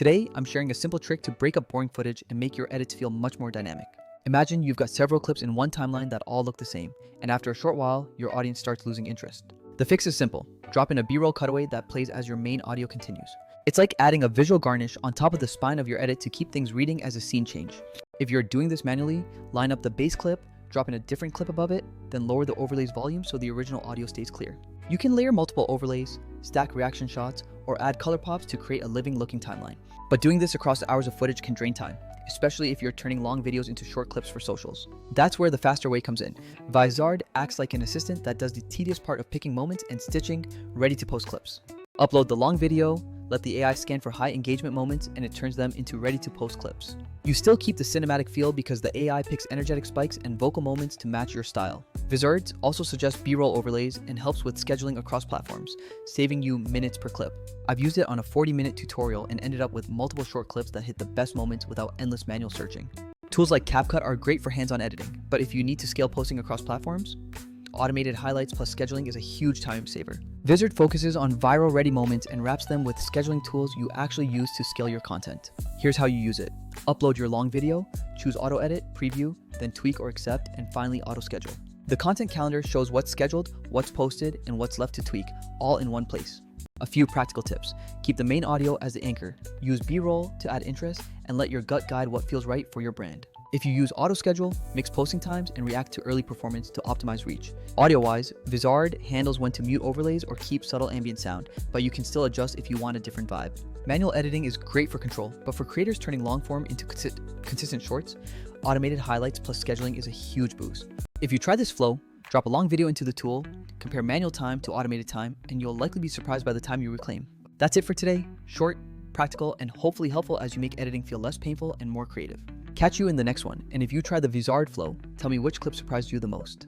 Today, I'm sharing a simple trick to break up boring footage and make your edits feel much more dynamic. Imagine you've got several clips in one timeline that all look the same, and after a short while, your audience starts losing interest. The fix is simple. Drop in a B-roll cutaway that plays as your main audio continues. It's like adding a visual garnish on top of the spine of your edit to keep things reading as a scene change. If you're doing this manually, line up the base clip, drop in a different clip above it, then lower the overlay's volume so the original audio stays clear. You can layer multiple overlays, stack reaction shots, or add color pops to create a living looking timeline. But doing this across hours of footage can drain time, especially if you're turning long videos into short clips for socials. That's where the faster way comes in. Vizard acts like an assistant that does the tedious part of picking moments and stitching, ready to post clips. Upload the long video, let the AI scan for high engagement moments, and it turns them into ready to post clips. You still keep the cinematic feel because the AI picks energetic spikes and vocal moments to match your style. Vizard also suggests B-roll overlays and helps with scheduling across platforms, saving you minutes per clip. I've used it on a 40-minute tutorial and ended up with multiple short clips that hit the best moments without endless manual searching. Tools like CapCut are great for hands-on editing, but if you need to scale posting across platforms, automated highlights plus scheduling is a huge time saver. Vizard focuses on viral-ready moments and wraps them with scheduling tools you actually use to scale your content. Here's how you use it. Upload your long video, choose auto edit, preview, then tweak or accept, and finally auto schedule. The content calendar shows what's scheduled, what's posted, and what's left to tweak, all in one place. A few practical tips. Keep the main audio as the anchor, use B-roll to add interest, and let your gut guide what feels right for your brand. If you use auto schedule, mix posting times, and react to early performance to optimize reach. Audio-wise, Vizard handles when to mute overlays or keep subtle ambient sound, but you can still adjust if you want a different vibe. Manual editing is great for control, but for creators turning long form into consistent shorts, automated highlights plus scheduling is a huge boost. If you try this flow, drop a long video into the tool, compare manual time to automated time, and you'll likely be surprised by the time you reclaim. That's it for today. Short, practical, and hopefully helpful as you make editing feel less painful and more creative. Catch you in the next one, and if you try the Vizard flow, tell me which clip surprised you the most.